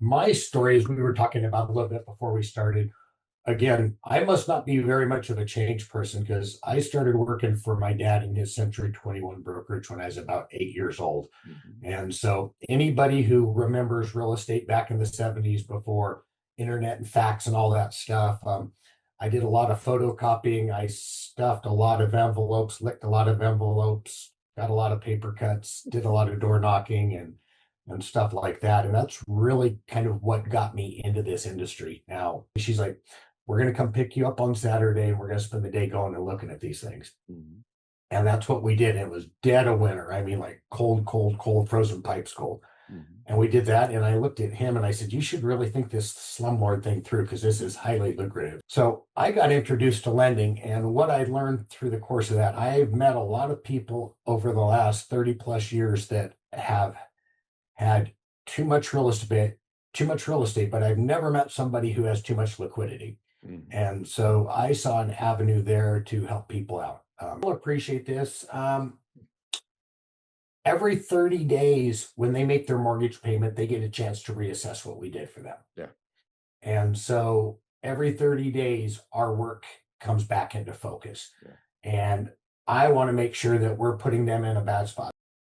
My story, as we were talking about a little bit before we started, again, I must not be very much of a change person because I started working for my dad in his Century 21 brokerage when I was about 8 years old. And so anybody who remembers real estate back in the 70s before internet and fax and all that stuff, I did a lot of photocopying. I stuffed a lot of envelopes, licked a lot of envelopes, got a lot of paper cuts, did a lot of door knocking and stuff like that. And that's really kind of what got me into this industry. Now she's like, we're going to come pick you up on Saturday and we're going to spend the day going and looking at these things. And that's what we did. It was dead of winter. I mean, like cold, frozen pipes cold. And we did that. And I looked at him and I said, you should really think this slumlord thing through because this is highly lucrative. So I got introduced to lending. And what I learned through the course of that, I've met a lot of people over the last 30 plus years that have had too much real estate, but I've never met somebody who has too much liquidity. And so I saw an avenue there to help people out. I'll appreciate this. Every 30 days when they make their mortgage payment, they get a chance to reassess what we did for them. Yeah. And so every 30 days, our work comes back into focus. Yeah. And I want to make sure that we're putting them in a bad spot.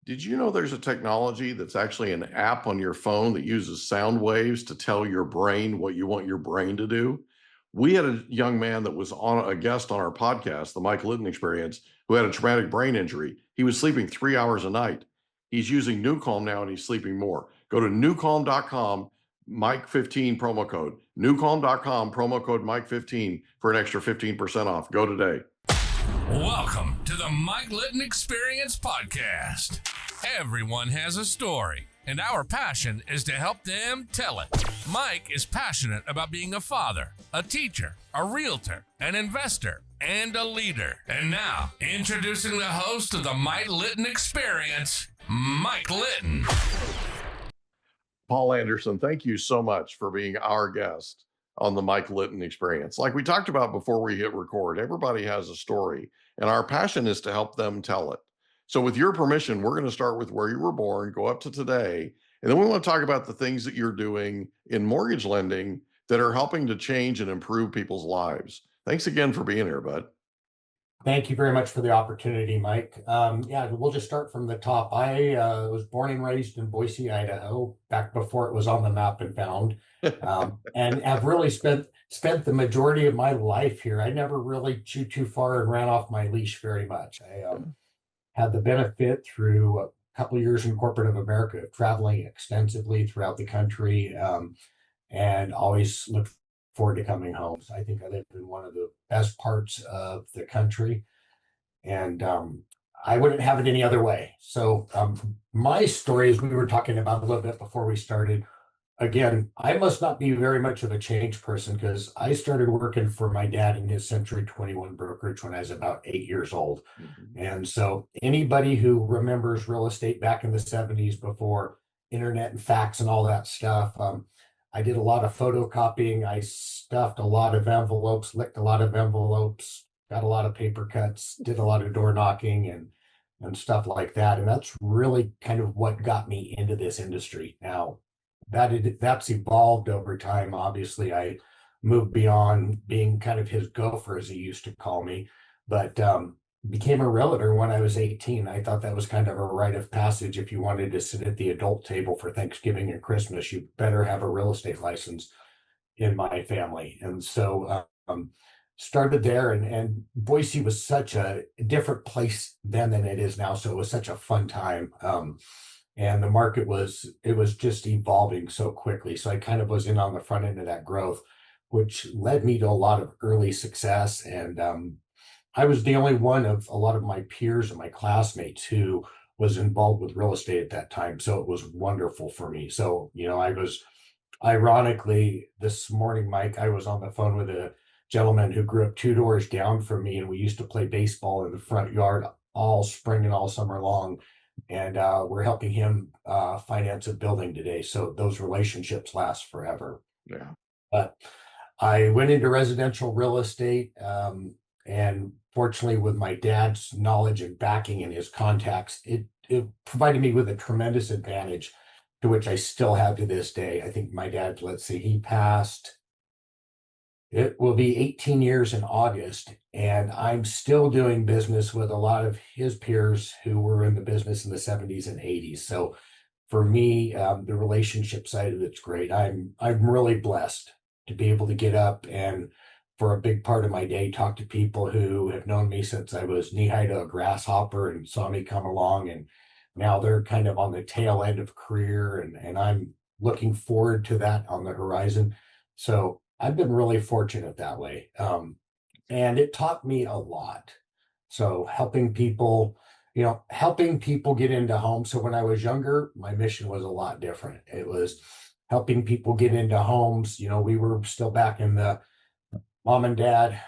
Did you know there's a technology that's actually an app on your phone that uses sound waves to tell your brain what you want your brain to do? We had a young man that was on a guest on our podcast, the Mike Litton Experience, who had a traumatic brain injury. He was sleeping 3 hours a night. He's using NewCalm now and he's sleeping more. Go to newcalm.com, Mike15 promo code. Newcalm.com, promo code Mike15 for an extra 15% off. Go today. Welcome to the Mike Litton Experience podcast. Everyone has a story, and our passion is to help them tell it. Mike is passionate about being a father, a teacher, a realtor, an investor, and a leader. And now, introducing the host of the Mike Litton Experience, Mike Litton. Paul Anderson, thank you so much for being our guest on the Mike Litton Experience. Like we talked about before we hit record, everybody has a story, and our passion is to help them tell it. So with your permission, we're going to start with where you were born, go up to today, and then we want to talk about the things that you're doing in mortgage lending that are helping to change and improve people's lives. Thanks again for being here, bud. Thank you very much for the opportunity, Mike. We'll just start from the top. I was born and raised in Boise, Idaho, back before it was on the map and found, and have really spent the majority of my life here. I never really chewed too far and ran off my leash very much. I had the benefit through a couple of years in corporate America of traveling extensively throughout the country, and always looked forward to coming home. So I think I lived in one of the best parts of the country, and I wouldn't have it any other way. So my story, as we were talking about a little bit before we started, again, I must not be very much of a change person because I started working for my dad in his Century 21 brokerage when I was about 8 years old. And so anybody who remembers real estate back in the 70s before internet and fax and all that stuff, I did a lot of photocopying. I stuffed a lot of envelopes, licked a lot of envelopes, got a lot of paper cuts, did a lot of door knocking and stuff like that. And that's really kind of what got me into this industry. Now, that's evolved over time. Obviously, I moved beyond being kind of his gopher, as he used to call me, but became a realtor when I was 18. I thought that was kind of a rite of passage. If you wanted to sit at the adult table for Thanksgiving and Christmas, you better have a real estate license in my family. And so started there, and Boise was such a different place then than it is now. So it was such a fun time. And the market was just evolving so quickly. So I kind of was in on the front end of that growth, which led me to a lot of early success. And I was the only one of a lot of my peers and my classmates who was involved with real estate at that time. So it was wonderful for me. So, I was, ironically, this morning, Mike, I was on the phone with a gentleman who grew up 2 doors down from me, and we used to play baseball in the front yard all spring and all summer long. And we're helping him finance a building today. So those relationships last forever. Yeah. But I went into residential real estate, and fortunately, with my dad's knowledge and backing and his contacts, it provided me with a tremendous advantage to which I still have to this day. I think my dad, let's see, he passed, it will be 18 years in August, and I'm still doing business with a lot of his peers who were in the business in the 70s and 80s. So for me, the relationship side of it's great. I'm really blessed to be able to get up and for a big part of my day talk to people who have known me since I was knee high to a grasshopper and saw me come along, and now they're kind of on the tail end of career, and I'm looking forward to that on the horizon. So I've been really fortunate that way. And it taught me a lot. So helping people get into homes. So when I was younger, my mission was a lot different. It was helping people get into homes. We were still back in the mom and dad,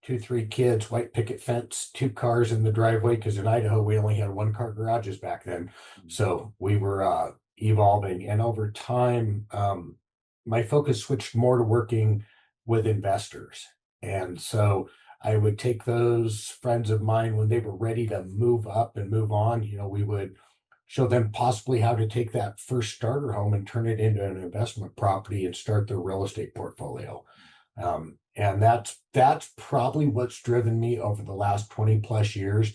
2, 3 kids, white picket fence, 2 cars in the driveway. Because in Idaho, we only had 1-car garages back then. So we were evolving. And over time, my focus switched more to working with investors. And so I would take those friends of mine when they were ready to move up and move on. We would show them possibly how to take that first starter home and turn it into an investment property and start their real estate portfolio. And that's probably what's driven me over the last 20 plus years.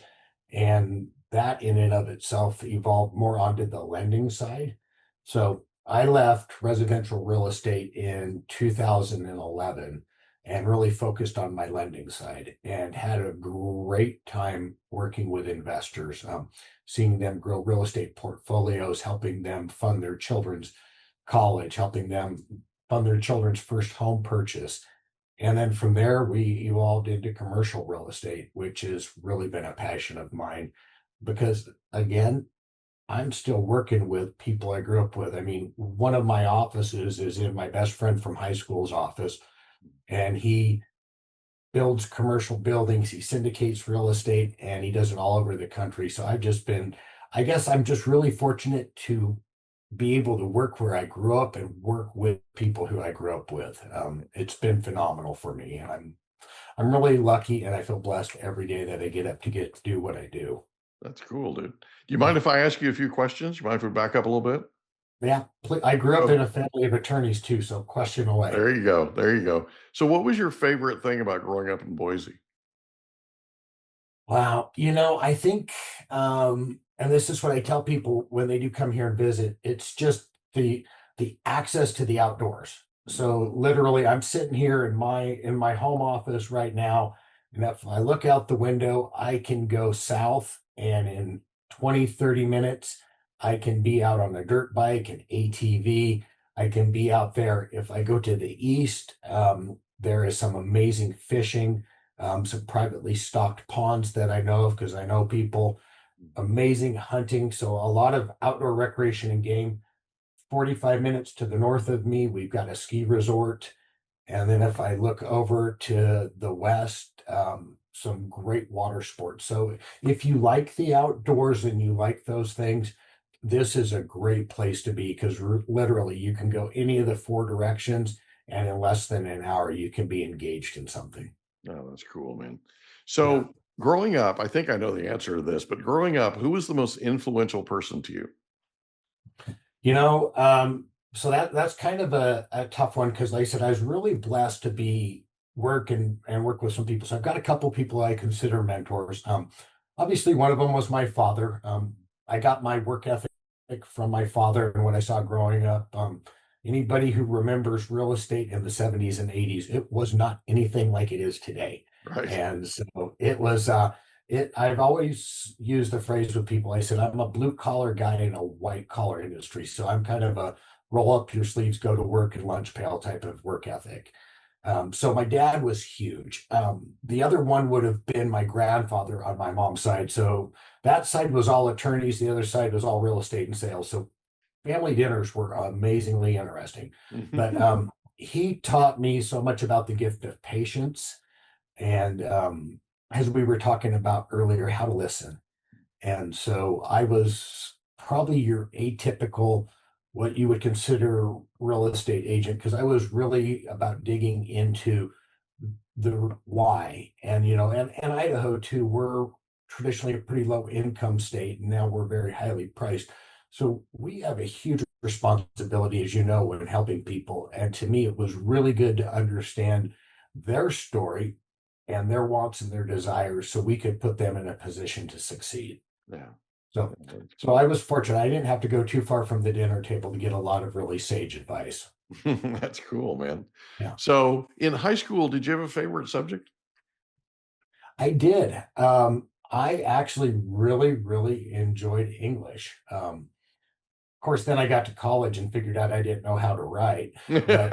And that in and of itself evolved more onto the lending side. So I left residential real estate in 2011 and really focused on my lending side and had a great time working with investors, seeing them grow real estate portfolios, helping them fund their children's college, helping them fund their children's first home purchase. And then from there, we evolved into commercial real estate, which has really been a passion of mine because, again, I'm still working with people I grew up with. I mean, one of my offices is in my best friend from high school's office, and he builds commercial buildings, he syndicates real estate, and he does it all over the country. So I guess I'm just really fortunate to be able to work where I grew up and work with people who I grew up with. It's been phenomenal for me, and I'm really lucky, and I feel blessed every day that I get up to get to do what I do. That's cool, dude. Do you mind if I ask you a few questions? You mind if we back up a little bit? Yeah, I grew up in a family of attorneys too, so question away. There you go. There you go. So what was your favorite thing about growing up in Boise? Wow, I think, and this is what I tell people when they do come here and visit, it's just the access to the outdoors. So literally, I'm sitting here in my home office right now, and if I look out the window, I can go south, and in 20, 30 minutes, I can be out on a dirt bike, an ATV. I can be out there. If I go to the east, there is some amazing fishing, some privately stocked ponds that I know of because I know people, amazing hunting. So a lot of outdoor recreation and game. 45 minutes to the north of me, we've got a ski resort. And then if I look over to the west, some great water sports. So if you like the outdoors and you like those things, this is a great place to be because literally you can go any of the 4 directions, and in less than an hour, you can be engaged in something. Oh, that's cool, man. Yeah. So growing up, I think I know the answer to this, but growing up, who was the most influential person to you? So that's kind of a tough one because, like I said, I was really blessed to be work with some people. So I've got a couple people I consider mentors. Obviously, one of them was my father. I got my work ethic from my father and what I saw growing up. Anybody who remembers real estate in the 70s and 80s, it was not anything like it is today. Right. And so it was I've always used the phrase with people. I said, I'm a blue collar guy in a white collar industry. So I'm kind of a roll up your sleeves, go to work and lunch pail type of work ethic. So my dad was huge. The other one would have been my grandfather on my mom's side. So that side was all attorneys. The other side was all real estate and sales. So family dinners were amazingly interesting. But he taught me so much about the gift of patience. And as we were talking about earlier, how to listen. And so I was probably your atypical, what you would consider real estate agent, because I was really about digging into the why. And Idaho too, we're traditionally a pretty low income state, and now we're very highly priced. So we have a huge responsibility, as you know, when helping people. And to me, it was really good to understand their story and their wants and their desires so we could put them in a position to succeed. Yeah. So, so I was fortunate. I didn't have to go too far from the dinner table to get a lot of really sage advice. That's cool, man. Yeah. So in high school, did you have a favorite subject? I did. I actually really, really enjoyed English. Of course, then I got to college and figured out I didn't know how to write. But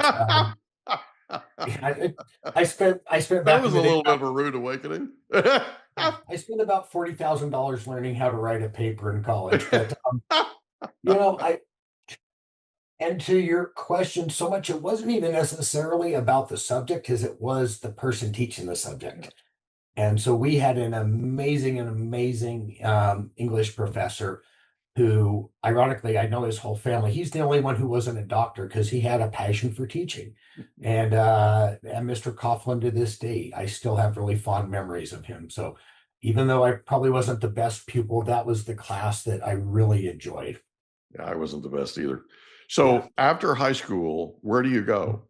I, I spent That back was in a the day. little bit of a rude awakening. I spent about $40,000 learning how to write a paper in college. But you know, I and to your question, so much it wasn't even necessarily about the subject as it was the person teaching the subject. And so we had an amazing English professor who, ironically, I know his whole family. He's the only one who wasn't a doctor because he had a passion for teaching. And Mr. Coughlin, to this day, I still have really fond memories of him. So even though I probably wasn't the best pupil, that was the class that I really enjoyed. Yeah, I wasn't the best either. Yeah. So after high school, where do you go?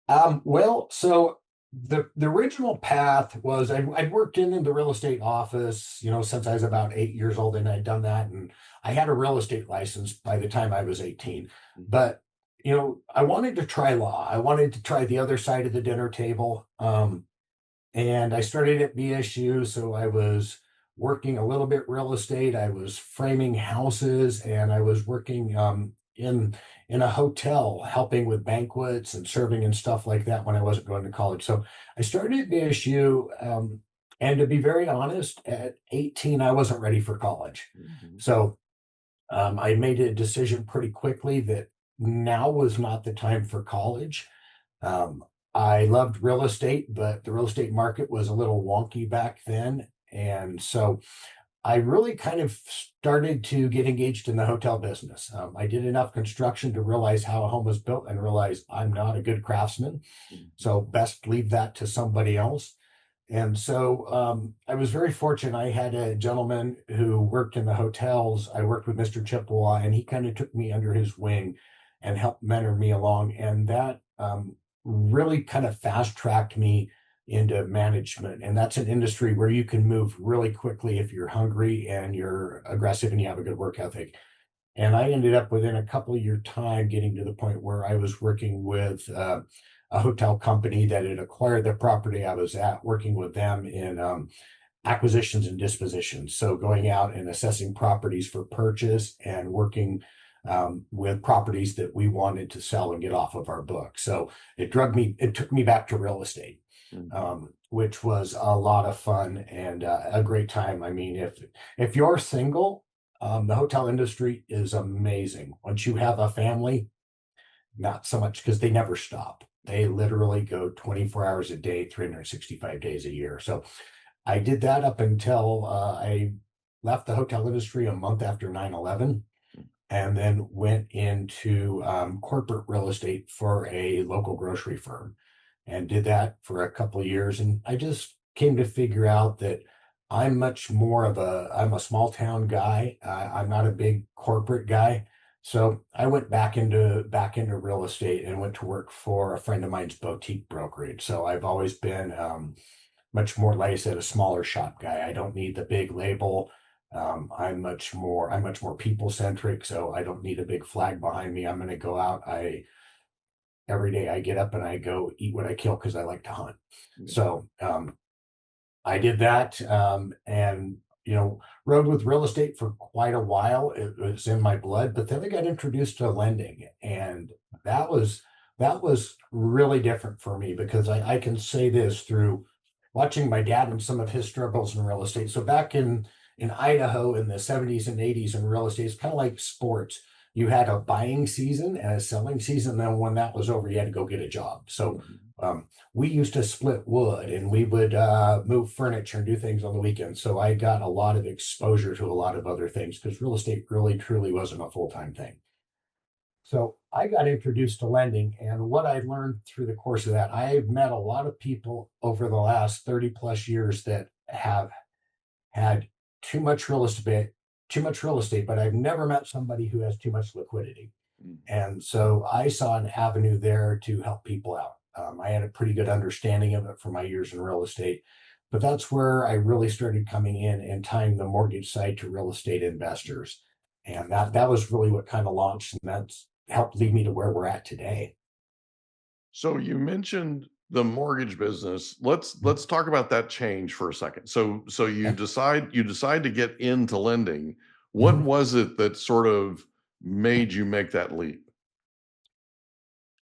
Well, so the original path was I'd worked in the real estate office, since I was about 8 years old, and I'd done that, and I had a real estate license by the time I was 18. But I wanted to try law. I wanted to try the other side of the dinner table. And I started at BSU, so I was working a little bit real estate. I was framing houses, and I was working in a hotel, helping with banquets and serving and stuff like that when I wasn't going to college. So I started at BSU, and to be very honest, at 18, I wasn't ready for college. So I made a decision pretty quickly that now was not the time for college. Um, I loved real estate, but the real estate market was a little wonky back then. And so I really kind of started to get engaged in the hotel business. I did enough construction to realize how a home was built and realize I'm not a good craftsman. So best leave that to somebody else. And so I was very fortunate. I had a gentleman who worked in the hotels. I worked with Mr. Chippewa, and he kind of took me under his wing and helped mentor me along. And that really kind of fast tracked me into management. And that's an industry where you can move really quickly if you're hungry and you're aggressive and you have a good work ethic. And I ended up within a couple of year time getting to the point where I was working with a hotel company that had acquired the property I was at, working with them in acquisitions and dispositions. So going out and assessing properties for purchase and working with properties that we wanted to sell and get off of our book. So it took me back to real estate, which was a lot of fun and a great time. I mean, if you're single, the hotel industry is amazing. Once you have a family, not so much, because they never stop. They literally go 24 hours a day, 365 days a year. So I did that up until I left the hotel industry a month after 9/11, and then went into corporate real estate for a local grocery firm and did that for a couple of years. And I just came to figure out that I'm a small town guy. I'm not a big corporate guy. So I went back into real estate and went to work for a friend of mine's boutique brokerage. So I've always been much more, like I said, a smaller shop guy. I don't need the big label. I'm much more people centric. So I don't need a big flag behind me. I'm going to go out. Every day I get up and I go eat what I kill because I like to hunt. So I did that, and rode with real estate for quite a while. It was in my blood, but then I got introduced to lending, and that was really different for me because I can say this through watching my dad and some of his struggles in real estate. So back in Idaho in the 70s and 80s in real estate, it's kind of like sports. You had a buying season and a selling season. Then when that was over, you had to go get a job. So we used to split wood, and we would move furniture and do things on the weekends. So I got a lot of exposure to a lot of other things because real estate really, truly wasn't a full-time thing. So I got introduced to lending, and what I learned through the course of that, I've met a lot of people over the last 30 plus years that have had too much real estate too much real estate, but I've never met somebody who has too much liquidity. Mm. And so I saw an avenue there to help people out. I had a pretty good understanding of it from my years in real estate, but that's where I really started coming in and tying the mortgage side to real estate investors. And that was really what kind of launched, and that's helped lead me to where we're at today. So you mentioned the mortgage business. Let's talk about that change for a second. So you Okay. decide to get into lending. What Mhm. was it that sort of made you make that leap?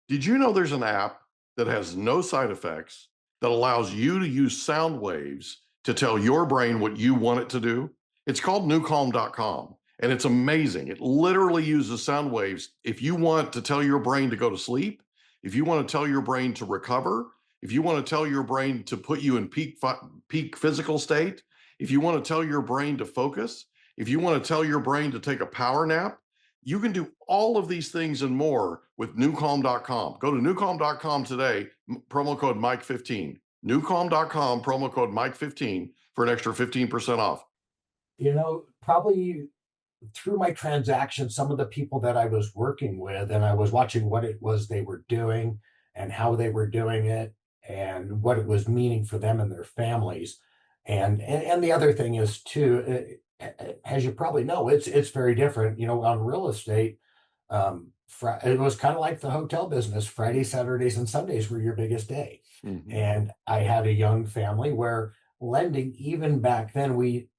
Did you know there's an app that has no side effects that allows you to use sound waves to tell your brain what you want it to do? It's called newcalm.com, and it's amazing. It literally uses sound waves. If you want to tell your brain to go to sleep, if you want to tell your brain to recover, if you want to tell your brain to put you in peak physical state, if you want to tell your brain to focus, if you want to tell your brain to take a power nap, you can do all of these things and more with newcalm.com. Go to newcalm.com today, promo code Mike15. Newcalm.com, promo code Mike15 for an extra 15% off. Probably through my transactions, some of the people that I was working with, and I was watching what it was they were doing and how they were doing it and what it was meaning for them and their families. And the other thing is too, as you probably know, it's very different. On real estate, it was kind of like the hotel business. Fridays, Saturdays, and Sundays were your biggest day. Mhm. And I had a young family where lending, even back then,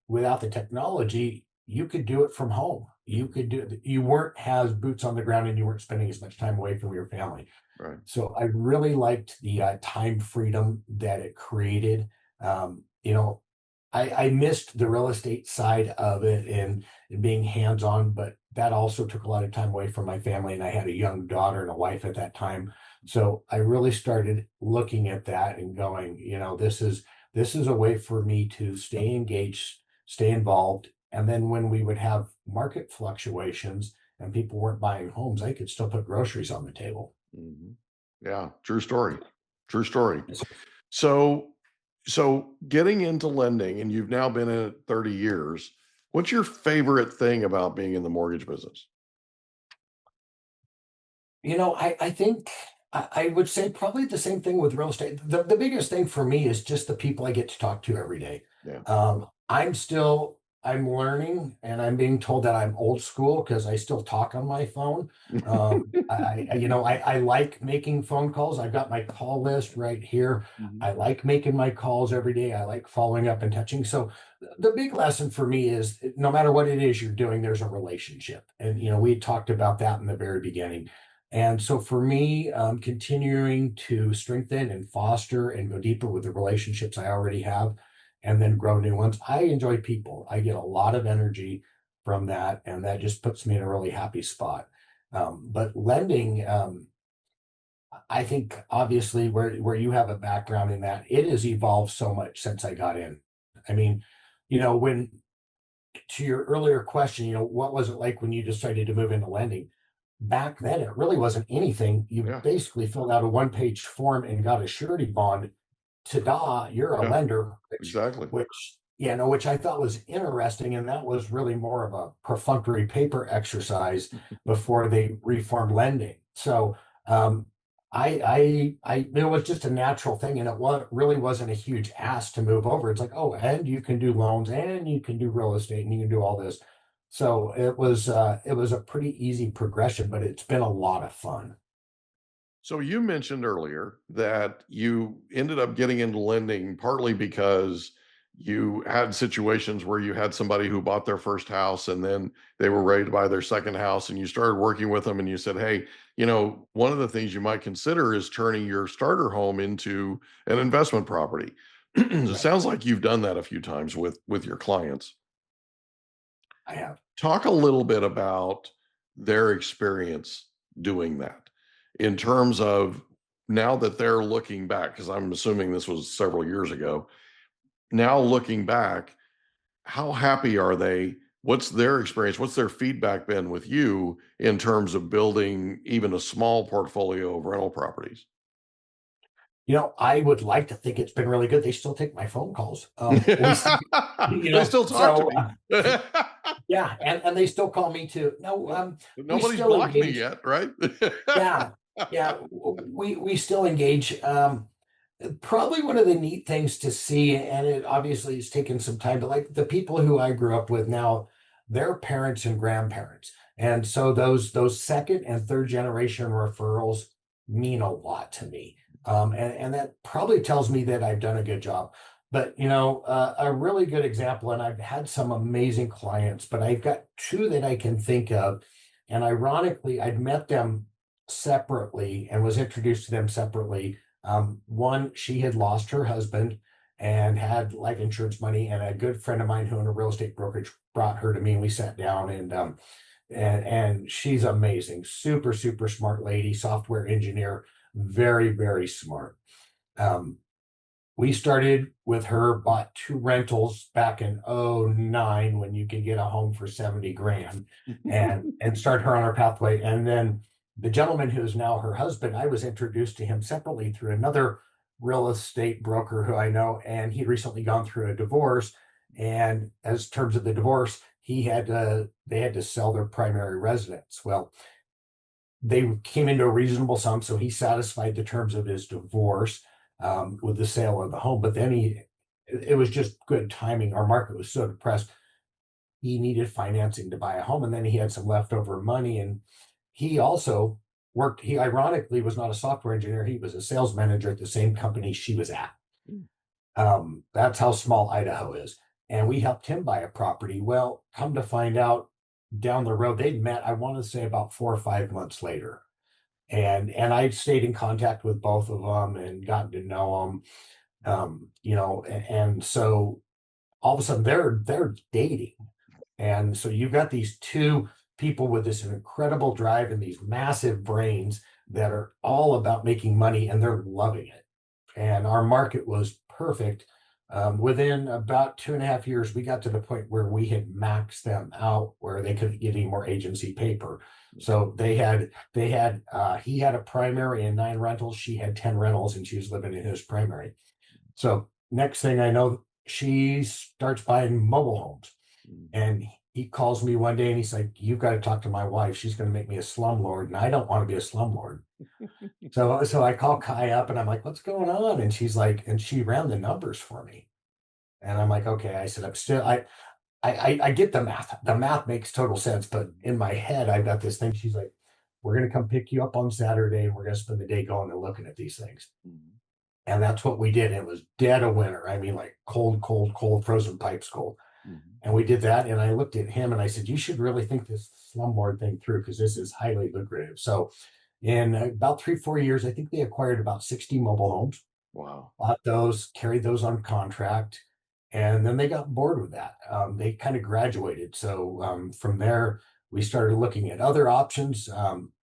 without the technology, you could do it from home. You weren't as boots on the ground, and you weren't spending as much time away from your family. Right. So I really liked the time freedom that it created. Um, you know, I missed the real estate side of it and being hands-on, but that also took a lot of time away from my family. And I had a young daughter and a wife at that time. So I really started looking at that and going, this is a way for me to stay engaged, stay involved. And then when we would have market fluctuations and people weren't buying homes, I could still put groceries on the table. Mhm. Yeah, true story. True story. Yes. So getting into lending, and you've now been in it 30 years, what's your favorite thing about being in the mortgage business? I think I would say probably the same thing with real estate. The biggest thing for me is just the people I get to talk to every day. Yeah. I'm learning, and I'm being told that I'm old school because I still talk on my phone. I like making phone calls. I've got my call list right here. Mhm. I like making my calls every day. I like following up and touching. So the big lesson for me is no matter what it is you're doing, there's a relationship. And, we talked about that in the very beginning. And so for me, continuing to strengthen and foster and go deeper with the relationships I already have and then grow new ones. I enjoy people. I get a lot of energy from that, and that just puts me in a really happy spot. But lending, I think obviously where you have a background in that, it has evolved so much since I got in. I mean, when to your earlier question, what was it like when you decided to move into lending? Back then, it really wasn't anything. You Yeah. basically filled out a one-page form and got a surety bond. Ta-da, you're a Yeah. lender, Exactly. which I thought was interesting, and that was really more of a perfunctory paper exercise before they reformed lending. So it was just a natural thing, and really wasn't a huge ask to move over. It's like, oh, and you can do loans, and you can do real estate, and you can do all this. So it was a pretty easy progression, but it's been a lot of fun. So you mentioned earlier that you ended up getting into lending partly because you had situations where you had somebody who bought their first house and then they were ready to buy their second house, and you started working with them and you said, "Hey, one of the things you might consider is turning your starter home into an investment property." It Right. sounds like you've done that a few times with your clients. I have. Talk a little bit about their experience doing that in terms of now that they're looking back, because I'm assuming this was several years ago. Now looking back, how happy are they? What's their experience? What's their feedback been with you in terms of building even a small portfolio of rental properties? I would like to think it's been really good. They still take my phone calls. They still talk to So me. Yeah, and they still call me too. No, we Nobody's still blocked me engage. yet, right? Yeah, yeah, we still engage. Probably one of the neat things to see, and it obviously has taken some time, but like the people who I grew up with now, their parents and grandparents. And so those second and third generation referrals mean a lot to me. And that probably tells me that I've done a good job. But a really good example, and I've had some amazing clients, but I've got two that I can think of. And ironically, I'd met them separately and was introduced to them separately. One, she had lost her husband and had life insurance money, and a good friend of mine who owned a real estate brokerage brought her to me, and we sat down, and she's amazing, super, super smart lady, software engineer, very, very smart. Um, we started with her, bought two rentals back in '09 when you could get a home for 70 grand, and start her on our pathway. And then the gentleman who's now her husband, I was introduced to him separately through another real estate broker who I know, and he'd recently gone through a divorce. And as terms of the divorce, they had to sell their primary residence. Well, they came into a reasonable sum, so he satisfied the terms of his divorce with the sale of the home. But then it was just good timing. Our market was so depressed. He needed financing to buy a home, and then he had some leftover money. And he also worked. He ironically was not a software engineer. He was a sales manager at the same company she was at. That's how small Idaho is. And we helped him buy a property. Well, come to find out, down the road, they'd met, I want to say about 4 or 5 months later. And I stayed in contact with both of them and gotten to know them. And so all of a sudden they're dating. And so you've got these two people with this incredible drive and these massive brains that are all about making money, and they're loving it. And our market was perfect. Within about 2.5 years, we got to the point where we had maxed them out, where they couldn't get any more agency paper. So he had a primary and 9 rentals. She had 10 rentals, and she was living in his primary. So next thing I know, she starts buying mobile homes. And he calls me one day and he's like, "You've got to talk to my wife. She's going to make me a slumlord, and I don't want to be a slumlord." So I call Kai up and I'm like, "What's going on?" And she's like, and she ran the numbers for me. And I'm like, "Okay." I said, I get the math. The math makes total sense, but in my head, I've got this thing. She's like, "We're going to come pick you up on Saturday, and we're going to spend the day going and looking at these things." And that's what we did. It was dead of winter. I mean, like cold, cold, cold, frozen pipes cold. And we did that. And I looked at him and I said, "You should really think this slumlord thing through, because this is highly lucrative." So in about 3, 4 years, I think they acquired about 60 mobile homes. Wow. Bought those, carried those on contract, and then they got bored with that. They kind of graduated. So from there, we started looking at other options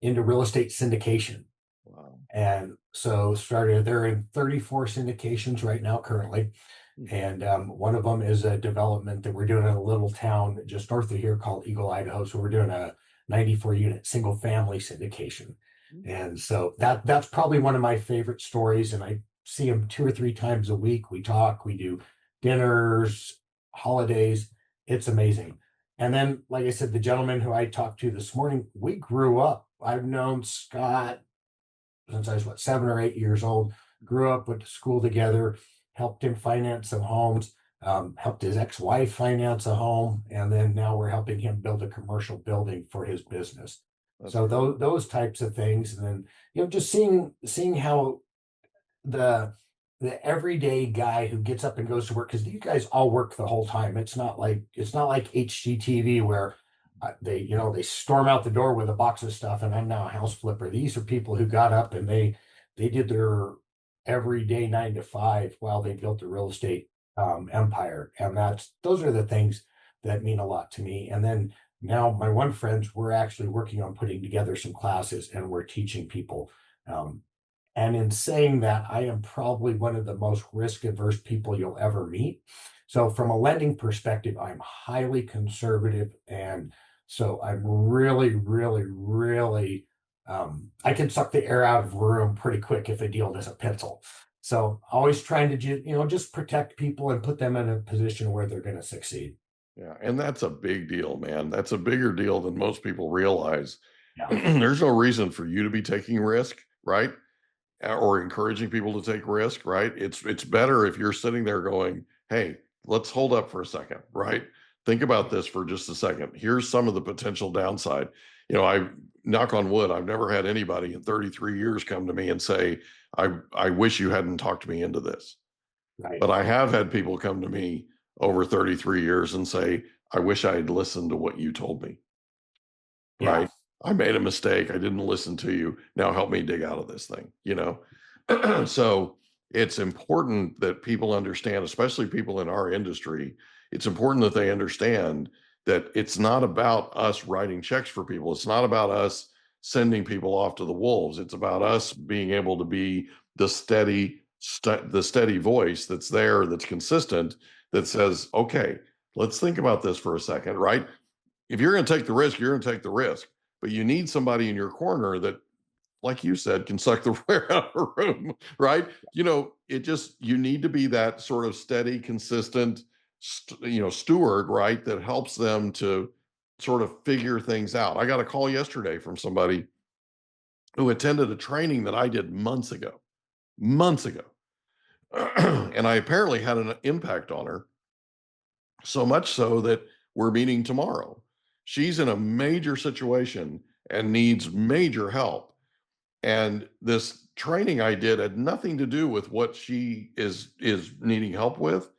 into real estate syndication. Wow. And so they're in 34 syndications right now currently. And one of them is a development that we're doing in a little town just north of here called Eagle, Idaho. So we're doing a 94 unit single family syndication. And so that's probably one of my favorite stories. And I see him 2 or 3 times a week. We talk, we do dinners, holidays. It's amazing. And then, like I said, the gentleman who I talked to this morning, we grew up. I've known Scott since I was 7 or 8 years old, grew up, went to school together, helped him finance some homes, helped his ex-wife finance a home. And then now we're helping him build a commercial building for his business. So those types of things. And then, just seeing how the everyday guy who gets up and goes to work, because you guys all work the whole time. It's not like HGTV where they storm out the door with a box of stuff and I'm now a house flipper. These are people who got up and they did their everyday 9 to 5 while they built a real estate empire. And those are the things that mean a lot to me. And then now my one friends, we're actually working on putting together some classes and we're teaching people. And in saying that, I am probably one of the most risk averse people you'll ever meet. So from a lending perspective, I'm highly conservative. And so I'm really, really, really, I can suck the air out of a room pretty quick if a deal doesn't pencil. So always trying to, just protect people and put them in a position where they're going to succeed. Yeah. And that's a big deal, man. That's a bigger deal than most people realize. Yeah. There's no reason for you to be taking risk, right? Or encouraging people to take risk, right? It's better if you're sitting there going, "Hey, let's hold up for a second, right? Think about this for just a second. Here's some of the potential downside." I knock on wood, I've never had anybody in 33 years come to me and say, I wish you hadn't talked me into this. Right. But I have had people come to me over 33 years and say, I wish I had listened to what you told me, Yeah. right? I made a mistake. I didn't listen to you. Now help me dig out of this thing, So it's important that people understand, especially people in our industry, it's important that they understand that it's not about us writing checks for people. It's not about us sending people off to the wolves. It's about us being able to be the steady voice that's there, that's consistent, that says, okay, let's think about this for a second, right? If you're going to take the risk, you're going to take the risk, but you need somebody in your corner that, like you said, can suck the air out of a room, right? You need to be that sort of steady, consistent, steward, right? That helps them to sort of figure things out. I got a call yesterday from somebody who attended a training that I did months ago. And I apparently had an impact on her, so much so that we're meeting tomorrow. She's in a major situation and needs major help. And this training I did had nothing to do with what she is needing help with,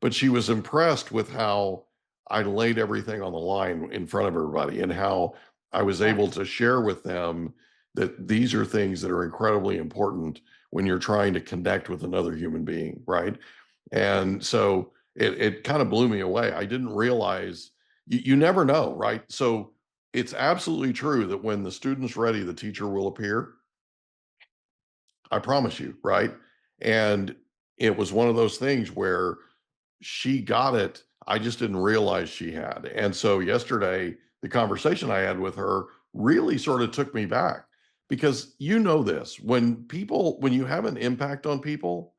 but she was impressed with how I laid everything on the line in front of everybody and how I was able to share with them that these are things that are incredibly important when you're trying to connect with another human being, right? And so it kind of blew me away. I didn't realize you never know, right? So it's absolutely true that when the student's ready, the teacher will appear. I promise you, right? And it was one of those things where she got it. I just didn't realize she had. And so yesterday, the conversation I had with her really sort of took me back because this when you have an impact on people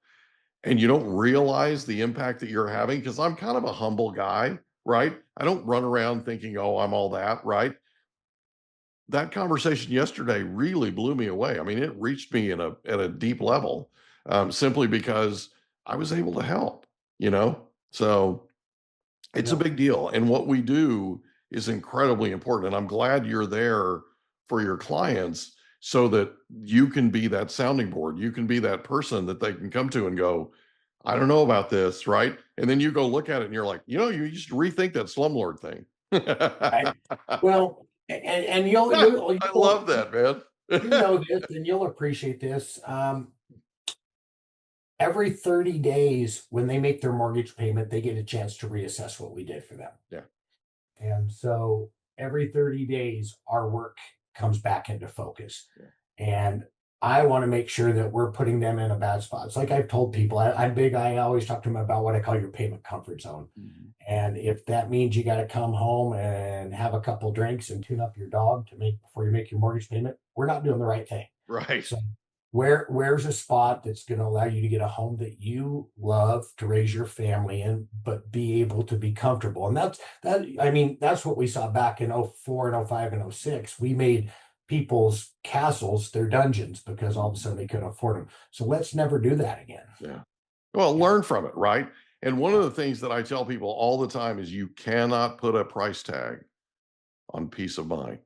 and you don't realize the impact that you're having, because I'm kind of a humble guy, right? I don't run around thinking, oh, I'm all that, right? That conversation yesterday really blew me away. I mean, it reached me at a deep level, simply because I was able to help, So it's a Yeah. big deal. And what we do is incredibly important. And I'm glad you're there for your clients so that you can be that sounding board. You can be that person that they can come to and go, I don't know about this, right? And then you go look at it and you're like, you just rethink that slumlord thing. Right. Well, and I love that, man. you know this, and you'll appreciate this. Every 30 days, when they make their mortgage payment, they get a chance to reassess what we did for them. Yeah. And so every 30 days, our work comes back into focus. Yeah. And I want to make sure that we're putting them in a bad spot. It's like I've told people, I always talk to them about what I call your payment comfort zone. Mm-hmm. And if that means you got to come home and have a couple drinks and tune up your dog before you make your mortgage payment, we're not doing the right thing. Right. So where's a spot that's going to allow you to get a home that you love to raise your family in, but be able to be comfortable? And that's what we saw back in 04 and 05 and 06. We made people's castles their dungeons because all of a sudden they couldn't afford them. So let's never do that again. Yeah. Well, learn from it, right? And one of the things that I tell people all the time is you cannot put a price tag on peace of mind.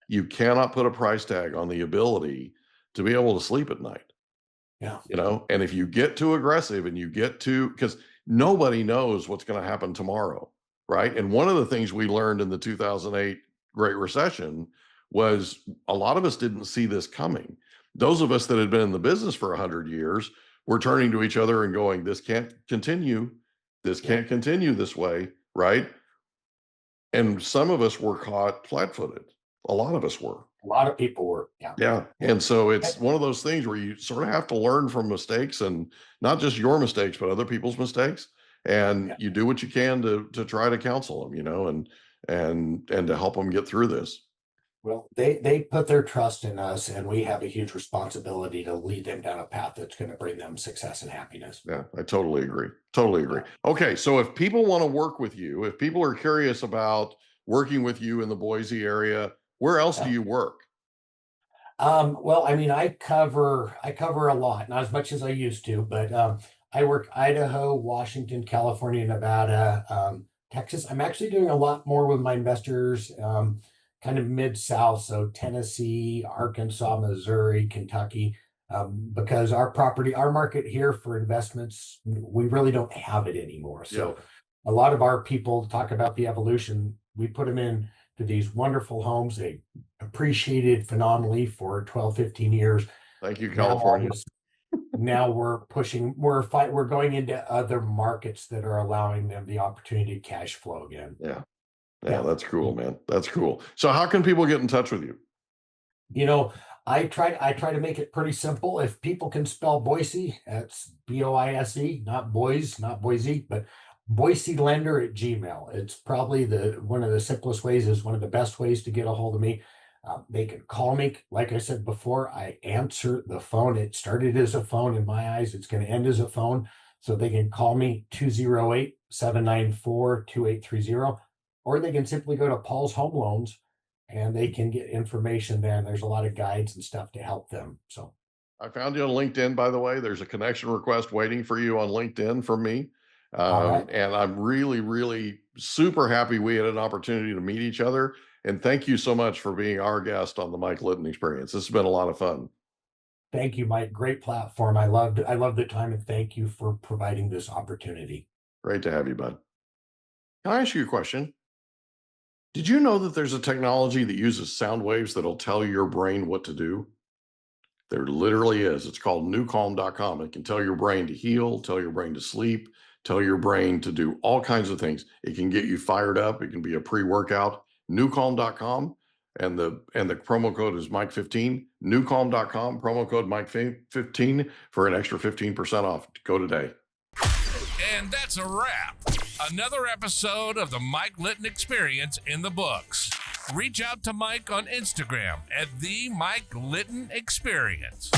You cannot put a price tag on the ability to be able to sleep at night. Yeah. And if you get too aggressive and because nobody knows what's going to happen tomorrow, right? And one of the things we learned in the 2008 Great Recession was a lot of us didn't see this coming. Those of us that had been in the business for 100 years were turning to each other and going, this can't continue. This can't continue this way, right? And some of us were caught flat-footed. A lot of us were. A lot of people were. Yeah. Yeah. And so it's one of those things where you sort of have to learn from mistakes, and not just your mistakes, but other people's mistakes. And you do what you can to try to counsel them, and to help them get through this. Well, they put their trust in us, and we have a huge responsibility to lead them down a path that's going to bring them success and happiness. Yeah, I totally agree. Totally agree. Yeah. Okay, so if people want to work with you, if people are curious about working with you in the Boise area, where else do Yeah. you work? Well, I mean, I cover a lot, not as much as I used to, but I work Idaho, Washington, California, Nevada, Texas. I'm actually doing a lot more with my investors, kind of mid-south, so Tennessee, Arkansas, Missouri, Kentucky, because our market here for investments, we really don't have it anymore. Yeah. So a lot of our people talk about the evolution. We put them in to these wonderful homes. They appreciated phenomenally for 12, 15 years. Thank you, Now, California. now we're going into other markets that are allowing them the opportunity to cash flow again. Yeah. Yeah, Yeah. that's cool, man. That's cool. So how can people get in touch with you? You know, I try to make it pretty simple. If people can spell Boise, that's Boise, not boys, not Boise, but Boise Lender at Gmail. It's probably the one of the simplest ways, is one of the best ways to get a hold of me. They can call me. Like I said before, I answer the phone. It started as a phone in my eyes. It's going to end as a phone. So they can call me 208-794-2830, or they can simply go to Paul's Home Loans and they can get information there. And there's a lot of guides and stuff to help them. So, I found you on LinkedIn, by the way. There's a connection request waiting for you on LinkedIn from me. all right. And I'm really, really super happy we had an opportunity to meet each other. And thank you so much for being our guest on the Mike Litton Experience. This has been a lot of fun. Thank you, Mike. Great platform. I loved the time, and thank you for providing this opportunity. Great to have you, bud. Can I ask you a question? Did you know that there's a technology that uses sound waves that'll tell your brain what to do? There literally is. It's called newcalm.com. It can tell your brain to heal, tell your brain to sleep, tell your brain to do all kinds of things. It can get you fired up. It can be a pre-workout. Newcalm.com. And the promo code is Mike15. Newcalm.com, promo code Mike15 for an extra 15% off. Go today. And that's a wrap. Another episode of the Mike Litton Experience in the books. Reach out to Mike on Instagram at the Mike Litton Experience.